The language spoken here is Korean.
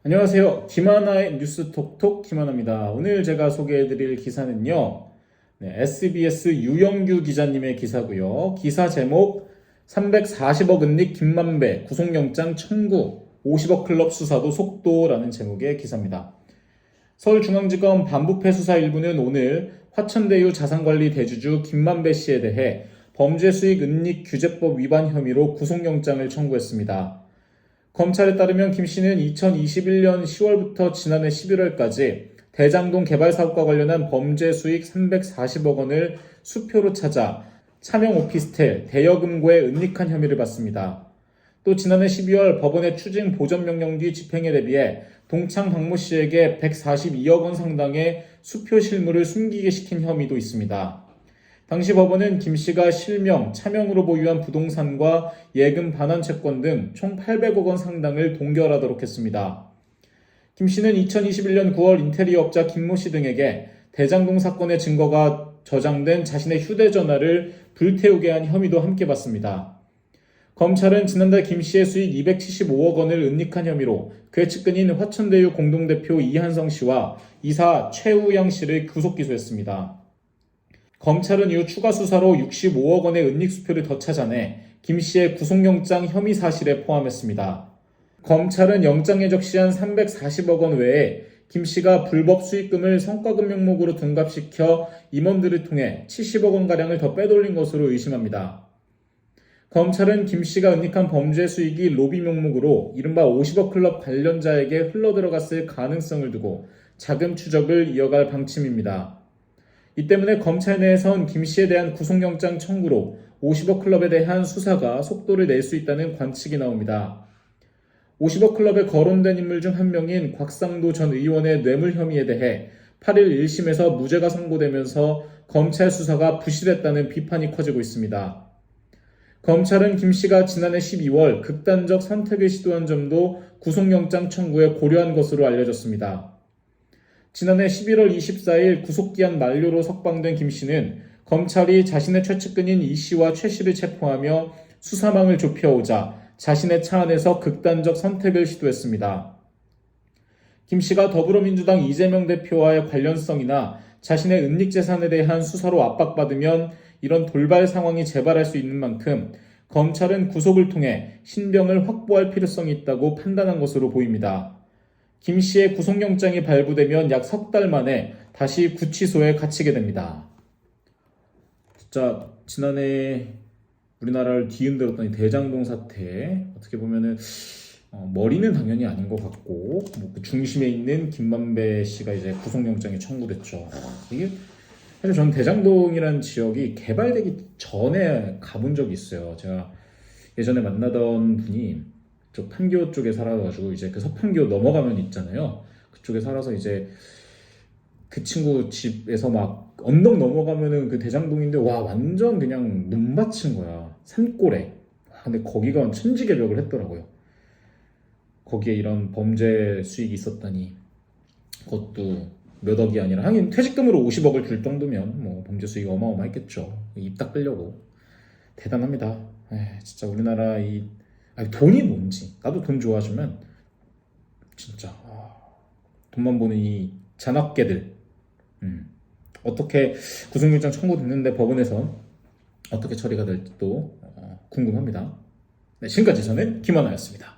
안녕하세요. 김하나의 뉴스 톡톡 김하나입니다. 오늘 제가 소개해드릴 기사는요. SBS 유영규 기자님의 기사고요. 기사 제목 340억 은닉 김만배 구속영장 청구 50억 클럽 수사도 속도라는 제목의 기사입니다. 서울중앙지검 반부패 수사 1부는 오늘 화천대유 자산관리 대주주 김만배 씨에 대해 범죄수익 은닉 규제법 위반 혐의로 구속영장을 청구했습니다. 검찰에 따르면 김 씨는 2021년 10월부터 지난해 11월까지 대장동 개발사업과 관련한 범죄 수익 340억 원을 수표로 찾아 차명 오피스텔 대여금고에 은닉한 혐의를 받습니다. 또 지난해 12월 법원의 추징 보전명령 뒤 집행에 대비해 동창 박모 씨에게 142억 원 상당의 수표 실물을 숨기게 시킨 혐의도 있습니다. 당시 법원은 김 씨가 실명, 차명으로 보유한 부동산과 예금 반환 채권 등 총 800억 원 상당을 동결하도록 했습니다. 김 씨는 2021년 9월 인테리어 업자 김모 씨 등에게 대장동 사건의 증거가 저장된 자신의 휴대전화를 불태우게 한 혐의도 함께 받습니다. 검찰은 지난달 김 씨의 수익 275억 원을 은닉한 혐의로 그의 측근인 화천대유 공동대표 이한성 씨와 이사 최우영 씨를 구속 기소했습니다. 검찰은 이후 추가 수사로 65억 원의 은닉 수표를 더 찾아내 김 씨의 구속영장 혐의 사실에 포함했습니다. 검찰은 영장에 적시한 340억 원 외에 김 씨가 불법 수익금을 성과금 명목으로 둔갑시켜 임원들을 통해 70억 원가량을 더 빼돌린 것으로 의심합니다. 검찰은 김 씨가 은닉한 범죄 수익이 로비 명목으로 이른바 50억 클럽 관련자에게 흘러들어갔을 가능성을 두고 자금 추적을 이어갈 방침입니다. 이 때문에 검찰 내에선 김 씨에 대한 구속영장 청구로 50억 클럽에 대한 수사가 속도를 낼 수 있다는 관측이 나옵니다. 50억 클럽에 거론된 인물 중 한 명인 곽상도 전 의원의 뇌물 혐의에 대해 8일 1심에서 무죄가 선고되면서 검찰 수사가 부실했다는 비판이 커지고 있습니다. 검찰은 김 씨가 지난해 12월 극단적 선택을 시도한 점도 구속영장 청구에 고려한 것으로 알려졌습니다. 지난해 11월 24일 구속기한 만료로 석방된 김 씨는 검찰이 자신의 최측근인 이 씨와 최 씨를 체포하며 수사망을 좁혀오자 자신의 차 안에서 극단적 선택을 시도했습니다. 김 씨가 더불어민주당 이재명 대표와의 관련성이나 자신의 은닉 재산에 대한 수사로 압박받으면 이런 돌발 상황이 재발할 수 있는 만큼 검찰은 구속을 통해 신병을 확보할 필요성이 있다고 판단한 것으로 보입니다. 김 씨의 구속영장이 발부되면 약 석 달 만에 다시 구치소에 갇히게 됩니다. 진짜 지난해 우리나라를 뒤흔들었던 이 대장동 사태 어떻게 보면은 머리는 당연히 아닌 것 같고 그 중심에 있는 김만배 씨가 이제 구속영장이 청구됐죠. 이게 사실 저는 대장동이라는 지역이 개발되기 전에 가본 적이 있어요. 제가 예전에 만나던 분이 저 판교 쪽에 살아가지고 이제 그 서판교 넘어가면 있잖아요. 그쪽에 살아서 이제 그 친구 집에서 막 언덕 넘어가면은 그 대장동인데 와 완전 그냥 눈밭인 거야. 산골에. 근데 거기가 천지개벽을 했더라고요. 거기에 이런 범죄 수익이 있었다니 그것도 몇 억이 아니라 하긴 퇴직금으로 50억을 줄 정도면 뭐 범죄 수익이 어마어마했겠죠. 입 닦으려고. 대단합니다. 진짜 우리나라 돈이 뭔지 나도 돈 좋아하지만 진짜 돈만 버는 이 잔악계들 어떻게 구속영장 청구됐는데 법원에서 어떻게 처리가 될지도 궁금합니다. 지금까지 저는 김하나였습니다.